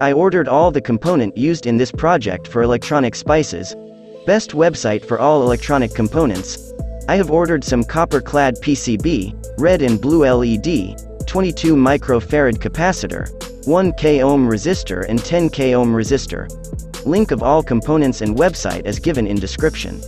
I ordered all the component used in this project for electronic spices. Best website for all electronic components. I have ordered some copper-clad PCB, red and blue LED, 22 microfarad capacitor, 1 k ohm resistor and 10 k ohm resistor. Link of all components and website is given in description.